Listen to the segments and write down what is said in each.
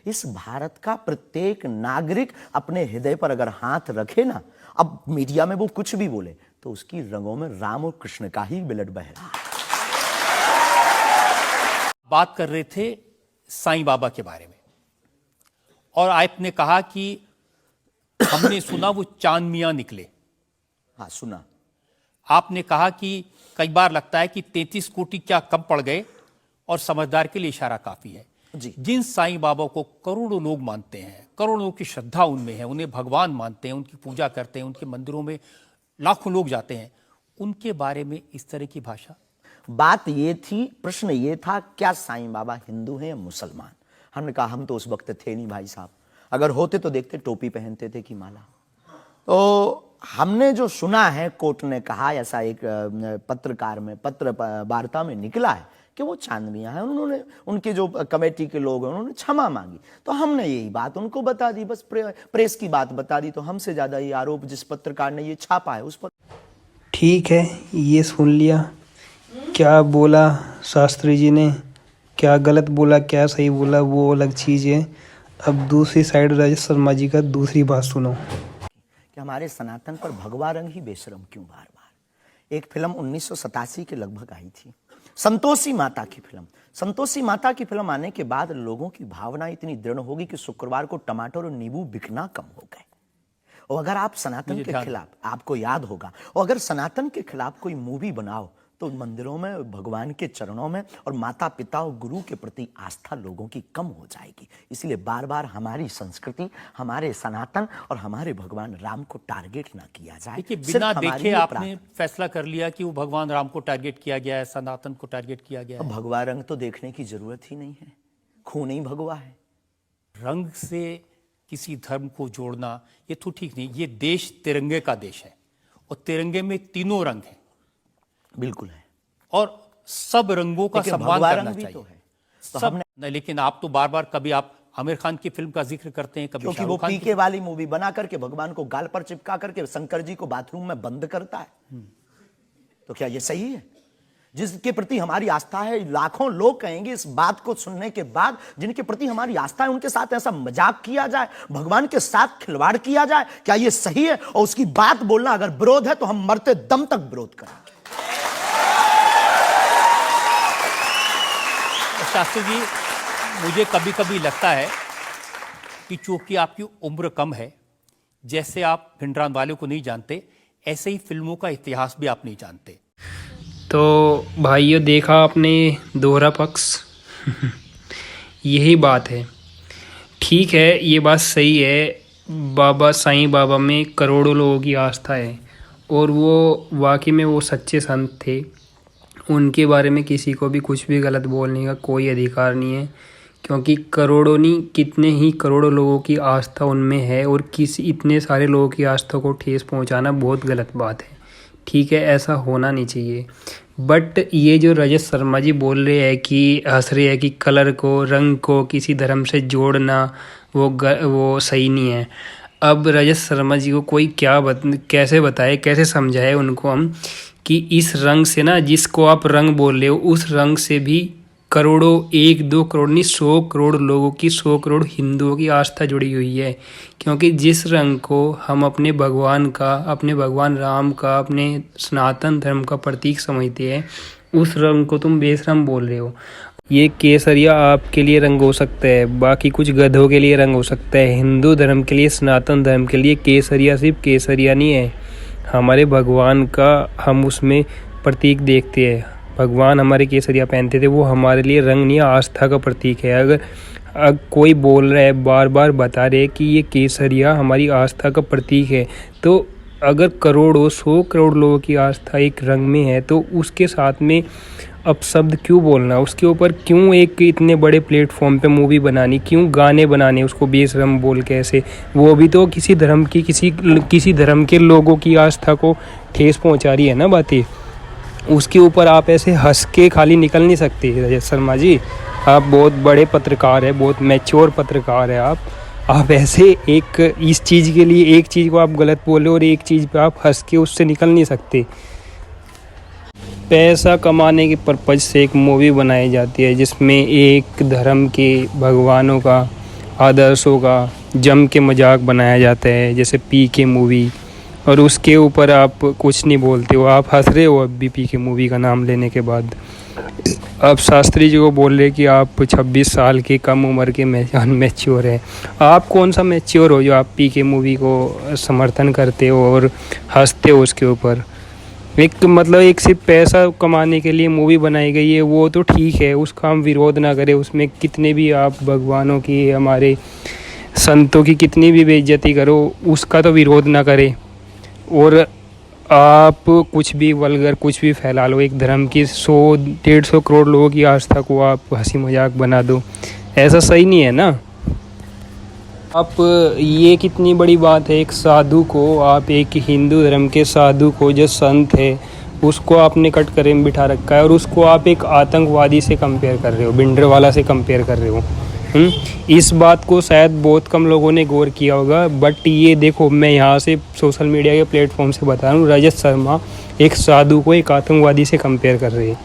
इस भारत का प्रत्येक नागरिक अपने हृदय पर अगर हाथ रखे ना, अब मीडिया में वो कुछ भी बोले तो उसकी रगों में राम और कृष्ण का ही ब्लड बह रहा है। बात कर रहे थे साईं बाबा के बारे में, और आपने कहा कि हमने सुना वो चांद मियां निकले। हाँ, सुना। आपने कहा कि कई बार लगता है कि 33 कोटि क्या कम पड़ गए, और समझदार के लिए इशारा काफी है। जी। जिन साईं बाबा को करोड़ों लोग मानते हैं, करोड़ों लोग की श्रद्धा उनमें है, उन्हें भगवान मानते हैं, उनकी पूजा करते हैं, उनके मंदिरों में लाखों लोग जाते हैं, उनके बारे में इस तरह की भाषा। बात ये थी, प्रश्न ये था, क्या साईं बाबा हिंदू हैं या मुसलमान? हमने कहा हम तो उस वक्त थे नहीं भाई साहब, अगर होते तो देखते टोपी पहनते थे कि माला। तो हमने जो सुना है, कोर्ट ने कहा, ऐसा एक पत्रकार में पत्र वार्ता में निकला है कि वो चांद मियां है। उन्होंने, उनके जो कमेटी के लोग हैं, उन्होंने क्षमा मांगी, तो हमने यही बात उनको बता दी, बस प्रेस की बात बता दी। तो हमसे ज्यादा ये आरोप जिस पत्रकार ने ये छापा है उस पर। ठीक है, ये सुन लिया, क्या बोला शास्त्री जी ने, क्या गलत बोला क्या सही बोला वो अलग चीज़ है। अब दूसरी साइड राजेश शर्मा जी का दूसरी बात सुनो कि हमारे सनातन पर भगवा रंग ही बेशरम क्यों बार बार। एक फिल्म 1987 के लगभग आई थी, संतोषी माता की फिल्म। संतोषी माता की फिल्म आने के बाद लोगों की भावना इतनी दृढ़ होगी कि शुक्रवार को टमाटर और नींबू बिकना कम हो गए। और अगर आप सनातन के खिलाफ, आपको याद होगा, और अगर सनातन के खिलाफ कोई मूवी बनाओ तो मंदिरों में, भगवान के चरणों में और माता पिता और गुरु के प्रति आस्था लोगों की कम हो जाएगी। इसलिए बार बार हमारी संस्कृति, हमारे सनातन और हमारे भगवान राम को टारगेट ना किया जाए। देखिए, बिना देखे आपने फैसला कर लिया कि वो भगवान राम को टारगेट किया गया है, सनातन को टारगेट किया गया है। भगवा रंग तो देखने की जरूरत ही नहीं है, खून ही भगवा है। रंग से किसी धर्म को जोड़ना ये तो ठीक नहीं। ये देश तिरंगे का देश है, और तिरंगे में तीनों रंग हैं। बिल्कुल है, और सब रंगों का सम्मान करना चाहिए। तो है। तो सब नहीं, लेकिन आप तो बार बार, कभी आप आमिर खान की फिल्म का जिक्र करते हैं, कभी क्योंकि वो पीके वाली मूवी बना करके भगवान को गाल पर चिपका करके शंकर जी को बाथरूम में बंद करता है। तो क्या ये सही है? जिसके प्रति हमारी आस्था है, लाखों लोग कहेंगे इस बात को सुनने के बाद, जिनके प्रति हमारी आस्था है, उनके साथ ऐसा मजाक किया जाए, भगवान के साथ खिलवाड़ किया जाए, क्या ये सही है? और उसकी बात बोलना अगर विरोध है तो हम मरते दम तक विरोध करेंगे। शास्त्री जी, मुझे कभी कभी लगता है कि चूंकि आपकी उम्र कम है, जैसे आप भिंडरान वाले को नहीं जानते, ऐसे ही फिल्मों का इतिहास भी आप नहीं जानते। तो भाइयों, देखा आपने दोहरा पक्ष यही बात है। ठीक है, ये बात सही है, बाबा साईं बाबा में करोड़ों लोगों की आस्था है, और वो वाकई में वो सच्चे संत थे। उनके बारे में किसी को भी कुछ भी गलत बोलने का कोई अधिकार नहीं है, क्योंकि करोड़ों नहीं, कितने ही करोड़ों लोगों की आस्था उनमें है, और किसी इतने सारे लोगों की आस्था को ठेस पहुंचाना बहुत गलत बात है। ठीक है, ऐसा होना नहीं चाहिए। बट ये जो रजत शर्मा जी बोल रहे हैं कि हंस रहे हैं कि कलर को, रंग को किसी धर्म से जोड़ना वो सही नहीं है। अब रजत शर्मा जी को कोई कैसे बताए, कैसे समझाए उनको हम कि इस रंग से ना, जिसको आप रंग बोल रहे हो, उस रंग से भी करोड़ों, 1-2 करोड़ नहीं, 100 करोड़ लोगों की, 100 करोड़ हिंदुओं की आस्था जुड़ी हुई है। क्योंकि जिस रंग को हम अपने भगवान का, अपने भगवान राम का, अपने सनातन धर्म का प्रतीक समझते हैं, उस रंग को तुम बेशरम बोल रहे हो। ये केसरिया आपके लिए रंग हो सकता है, बाकी कुछ गधों के लिए रंग हो सकता है। हिंदू धर्म के लिए, सनातन धर्म के लिए केसरिया सिर्फ केसरिया नहीं है, हमारे भगवान का हम उसमें प्रतीक देखते हैं। भगवान हमारे केसरिया पहनते थे, वो हमारे लिए रंग नहीं, आस्था का प्रतीक है। अगर कोई बोल रहा है, बार बार बता रहे कि ये केसरिया हमारी आस्था का प्रतीक है, तो अगर करोड़ों, 100 करोड़ लोगों की आस्था एक रंग में है, तो उसके साथ में अपशब्द क्यों बोलना, उसके ऊपर क्यों एक इतने बड़े प्लेटफॉर्म पे मूवी बनानी, क्यों गाने बनाने उसको बेशरम बोल के ऐसे। वो भी तो किसी धर्म की, किसी धर्म के लोगों की आस्था को ठेस पहुंचा रही है ना बातें। उसके ऊपर आप ऐसे हंस के खाली निकल नहीं सकते। रजत शर्मा जी, आप बहुत बड़े पत्रकार हैं, बहुत मैच्योर पत्रकार हैं आप ऐसे एक इस चीज़ के लिए एक चीज़ को आप गलत बोले और एक चीज़ पे आप हंस के उससे निकल नहीं सकते। पैसा कमाने के पर्पज़ से एक मूवी बनाई जाती है जिसमें एक धर्म के भगवानों का आदर्शों का जम के मजाक बनाया जाता है, जैसे पीके मूवी, और उसके ऊपर आप कुछ नहीं बोलते हो, आप हंस रहे हो अब भी पीके मूवी का नाम लेने के बाद। अब शास्त्री जी को बोल रहे कि आप 26 साल के कम उम्र के मैच्योर हैं। आप कौन सा मैच्योर हो जो आप पीके मूवी को समर्थन करते हो और हंसते हो उसके ऊपर। एक मतलब एक सिर्फ पैसा कमाने के लिए मूवी बनाई गई है, वो तो ठीक है, उसका हम विरोध ना करें। उसमें कितने भी आप भगवानों की, हमारे संतों की कितनी भी बेइज्जती करो, उसका तो विरोध ना करें। और आप कुछ भी वल्गर कुछ भी फैला लो, एक धर्म की 100-150 करोड़ लोगों की आस्था को आप हंसी मजाक बना दो, ऐसा सही नहीं है ना। आप ये कितनी बड़ी बात है, एक साधु को, आप एक हिंदू धर्म के साधु को जो संत है उसको आपने कटघरे में बिठा रखा है और उसको आप एक आतंकवादी से कंपेयर कर रहे हो, भिंडरवाला से कंपेयर कर रहे हो। इस बात को शायद बहुत कम लोगों ने गौर किया होगा, बट ये देखो, मैं यहाँ से सोशल मीडिया के प्लेटफॉर्म से बता रहा हूँ, रजत शर्मा एक साधु को एक आतंकवादी से कंपेयर कर रहे हैं,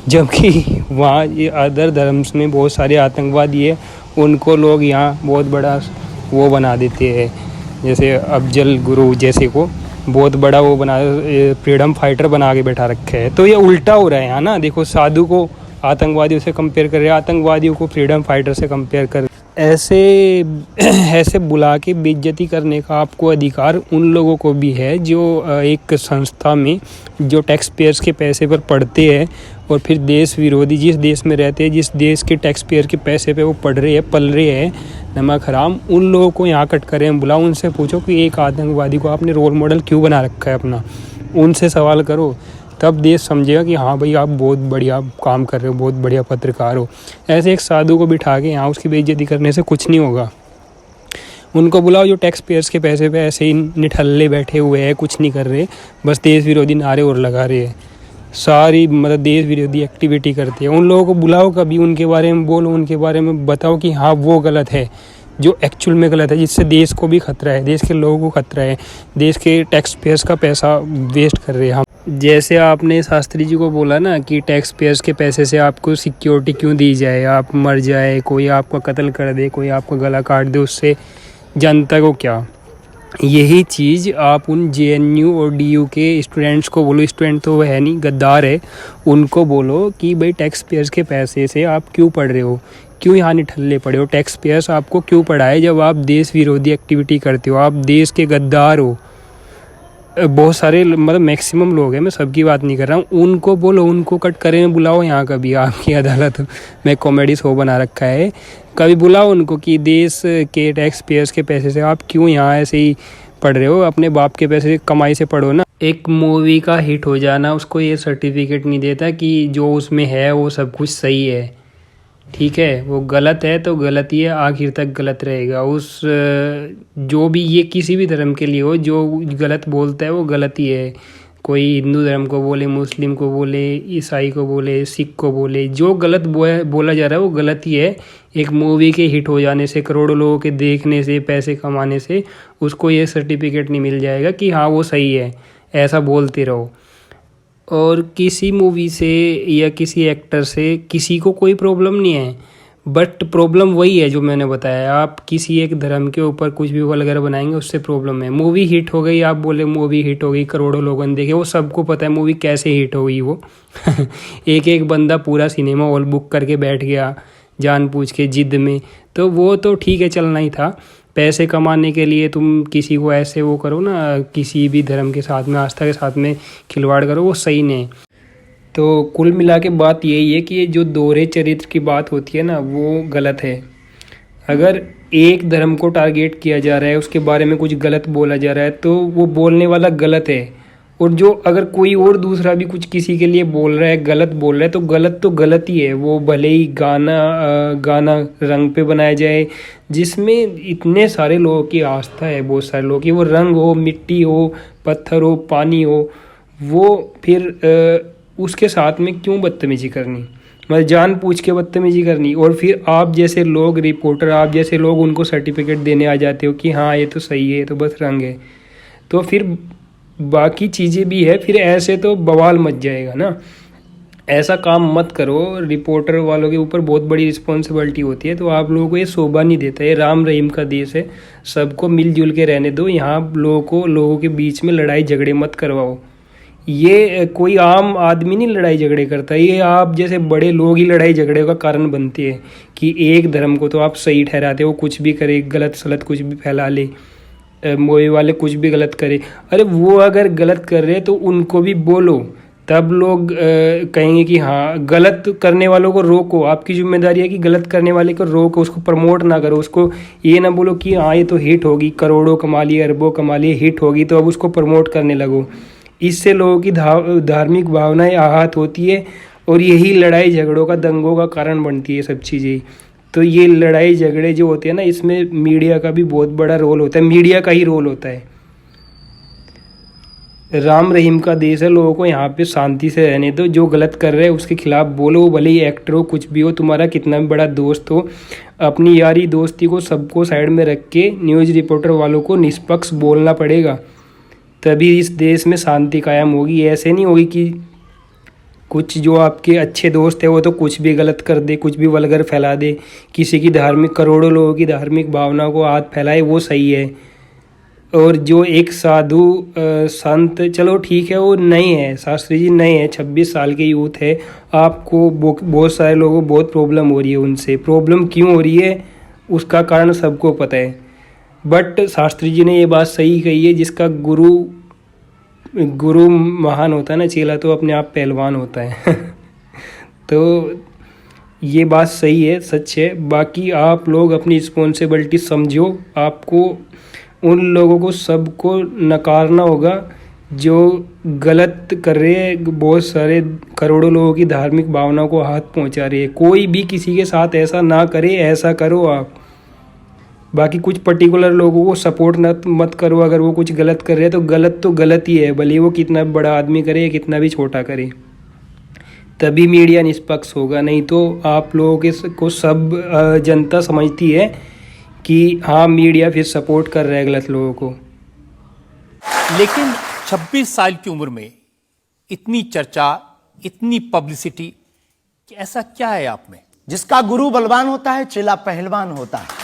जबकि वहाँ ये अदर धर्म्स में बहुत सारे आतंकवादी है, उनको लोग यहाँ बहुत बड़ा वो बना देते हैं, जैसे अफजल गुरु जैसे को बहुत बड़ा वो बना, फ्रीडम फाइटर बना के बैठा रखे है। तो ये उल्टा हो रहा है यहाँ ना, देखो साधु को आतंकवादियों से कंपेयर कर रहे हैं, आतंकवादियों को फ्रीडम फाइटर से कंपेयर कर, ऐसे बुला के बेइज्जती करने का आपको अधिकार उन लोगों को भी है जो एक संस्था में जो टैक्स पेयर्स के पैसे पर पढ़ते हैं और फिर देश विरोधी, जिस देश में रहते हैं, जिस देश के टैक्स पेयर के पैसे पे वो पढ़ रहे हैं, पल रहे हैं, नमक हराम, उन लोगों को यहाँ कटघरे में बुलाओ, उनसे पूछो कि एक आतंकवादी को आपने रोल मॉडल क्यों बना रखा है अपना, उनसे सवाल करो, तब देश समझेगा कि हाँ भाई आप बहुत बढ़िया काम कर रहे हो, बहुत बढ़िया पत्रकार हो। ऐसे एक साधु को बिठा के यहाँ उसकी बेइज्जती करने से कुछ नहीं होगा। उनको बुलाओ जो टैक्स पेयर्स के पैसे पे ऐसे ही निठल्ले बैठे हुए हैं, कुछ नहीं कर रहे, बस देश विरोधी नारे और लगा रहे हैं, सारी मतलब देश विरोधी एक्टिविटी करते हैं। उन लोगों को बुलाओ, कभी उनके बारे में बोलो, उनके बारे में बताओ कि हाँ वो गलत है, जो एक्चुअल में गलत है, जिससे देश को भी खतरा है, देश के लोगों को खतरा है, देश के टैक्स पेयर्स का पैसा वेस्ट कर रहे हैं हम। जैसे आपने शास्त्री जी को बोला ना कि टैक्स पेयर्स के पैसे से आपको सिक्योरिटी क्यों दी जाए, आप मर जाए, कोई आपका कत्ल कर दे, कोई आपका गला काट दे, उससे जनता को क्या। यही चीज़ आप उन JNU और DU के स्टूडेंट्स को बोलो, स्टूडेंट तो वो है नहीं, गद्दार है, उनको बोलो कि भाई टैक्स पेयर्स के पैसे से आप क्यों पढ़ रहे हो, क्यों यहाँ निठल्ले पड़े हो, टैक्स पेयर्स आपको क्यों पढ़ाए जब आप देश विरोधी एक्टिविटी करते हो, आप देश के गद्दार हो। बहुत सारे मतलब मैक्सिमम लोग हैं, मैं सबकी बात नहीं कर रहा हूँ, उनको बोलो, उनको कटघरे में बुलाओ, यहाँ कभी आपकी अदालत में कॉमेडी शो बना रखा है, कभी बुलाओ उनको कि देश के टैक्स पेयर्स के पैसे से आप क्यों यहाँ ऐसे ही पढ़ रहे हो, अपने बाप के पैसे कमाई से पढ़ो ना। एक मूवी का हिट हो जाना उसको ये सर्टिफिकेट नहीं देता कि जो उसमें है वो सब कुछ सही है, ठीक है, वो गलत है तो गलत ही है, आखिर तक गलत रहेगा। उस जो भी, ये किसी भी धर्म के लिए हो, जो गलत बोलता है वो गलत ही है, कोई हिंदू धर्म को बोले, मुस्लिम को बोले, ईसाई को बोले, सिख को बोले, जो गलत बोला जा रहा है वो गलत ही है। एक मूवी के हिट हो जाने से, करोड़ों लोगों के देखने से, पैसे कमाने से उसको ये सर्टिफिकेट नहीं मिल जाएगा कि हाँ वो सही है, ऐसा बोलते रहो। और किसी मूवी से या किसी एक्टर से किसी को कोई प्रॉब्लम नहीं है, बट प्रॉब्लम वही है जो मैंने बताया, आप किसी एक धर्म के ऊपर कुछ भी वगैरह बनाएंगे, उससे प्रॉब्लम है। मूवी हिट हो गई, आप बोले मूवी हिट हो गई, करोड़ों लोगों ने देखे, वो सबको पता है मूवी कैसे हिट हो गई वो एक बंदा पूरा सिनेमा हॉल बुक करके बैठ गया जानबूझ के जिद में, तो वो तो ठीक है, चलना ही था। पैसे कमाने के लिए तुम किसी को ऐसे वो करो ना, किसी भी धर्म के साथ में, आस्था के साथ में खिलवाड़ करो, वो सही नहीं। तो कुल मिला के बात यही है कि ये जो दोहरे चरित्र की बात होती है ना, वो गलत है। अगर एक धर्म को टारगेट किया जा रहा है, उसके बारे में कुछ गलत बोला जा रहा है, तो वो बोलने वाला गलत है। और जो अगर कोई और दूसरा भी कुछ किसी के लिए बोल रहा है, गलत बोल रहा है, तो गलत ही है। वो भले ही गाना रंग पे बनाया जाए, जिसमें इतने सारे लोगों की आस्था है, बहुत सारे लोगों की, वो रंग हो, मिट्टी हो, पत्थर हो, पानी हो, वो फिर उसके साथ में क्यों बदतमीजी करनी, मतलब जान पूछ के बदतमीजी करनी। और फिर आप जैसे लोग, रिपोर्टर, आप जैसे लोग उनको सर्टिफिकेट देने आ जाते हो कि हाँ ये तो सही है, ये तो बस रंग है, तो फिर बाकी चीज़ें भी है, फिर ऐसे तो बवाल मच जाएगा ना। ऐसा काम मत करो। रिपोर्टर वालों के ऊपर बहुत बड़ी रिस्पॉन्सिबिलिटी होती है, तो आप लोगों को ये शोभा नहीं देता। ये राम रहीम का देश है, सबको मिलजुल के रहने दो। यहाँ लोगों के बीच में लड़ाई झगड़े मत करवाओ। ये कोई आम आदमी नहीं लड़ाई झगड़े करता, ये आप जैसे बड़े लोग ही लड़ाई झगड़े का कारण बनते हैं कि एक धर्म को तो आप सही ठहराते हो, कुछ भी करे, गलत सलत कुछ भी फैला ले, मोए वाले कुछ भी गलत करे। अरे वो अगर गलत कर रहे तो उनको भी बोलो, तब लोग कहेंगे कि हाँ, गलत करने वालों को रोको। आपकी जिम्मेदारी है कि गलत करने वाले को रोको, उसको प्रमोट ना करो। उसको ये ना बोलो कि हाँ ये तो हिट होगी, करोड़ों कमा लिए, अरबों कमा लिए, हिट होगी तो अब उसको प्रमोट करने लगो। इससे लोगों की धार्मिक भावनाएं आहत होती है और यही लड़ाई झगड़ों का, दंगों का कारण बनती है सब चीज़ें। तो ये लड़ाई झगड़े जो होते हैं ना, इसमें मीडिया का भी बहुत बड़ा रोल होता है, मीडिया का ही रोल होता है। राम रहीम का देश है, लोगों को यहाँ पे शांति से रहने दो। जो गलत कर रहे हैं उसके खिलाफ बोलो, भले ही एक्टर हो, कुछ भी हो, तुम्हारा कितना भी बड़ा दोस्त हो, अपनी यारी दोस्ती को सबको साइड में रख के न्यूज़ रिपोर्टर वालों को निष्पक्ष बोलना पड़ेगा, तभी इस देश में शांति कायम होगी। ऐसे नहीं होगी कि कुछ जो आपके अच्छे दोस्त है वो तो कुछ भी गलत कर दे, कुछ भी वल्गर फैला दे, किसी की धार्मिक, करोड़ों लोगों की धार्मिक भावना को हाथ फैलाए, वो सही है। और जो एक साधु संत, चलो ठीक है वो नहीं है, शास्त्री जी नहीं है, 26 साल के यूथ है, आपको बहुत सारे लोगों को बहुत प्रॉब्लम हो रही है उनसे। प्रॉब्लम क्यों हो रही है उसका कारण सबको पता है, बट शास्त्री जी ने ये बात सही कही है, जिसका गुरु महान होता है ना, चेला तो अपने आप पहलवान होता है। तो ये बात सही है, सच है। बाकी आप लोग अपनी रिस्पॉन्सिबिलिटी समझो, आपको उन लोगों को सबको नकारना होगा जो गलत कर रहे हैं, बहुत सारे करोड़ों लोगों की धार्मिक भावनाओं को हाथ पहुंचा रहे हैं। कोई भी किसी के साथ ऐसा ना करे, ऐसा करो आप। बाकी कुछ पर्टिकुलर लोगों को सपोर्ट मत करो। अगर वो कुछ गलत कर रहे हैं तो गलत ही है, भले वो कितना बड़ा आदमी करे या कितना भी छोटा करे, तभी मीडिया निष्पक्ष होगा। नहीं तो आप लोगों को सब जनता समझती है कि हाँ मीडिया फिर सपोर्ट कर रहा है गलत लोगों को। लेकिन 26 साल की उम्र में इतनी चर्चा, इतनी पब्लिसिटी, ऐसा क्या है आप में? जिसका गुरु बलवान होता है, चेला पहलवान होता है।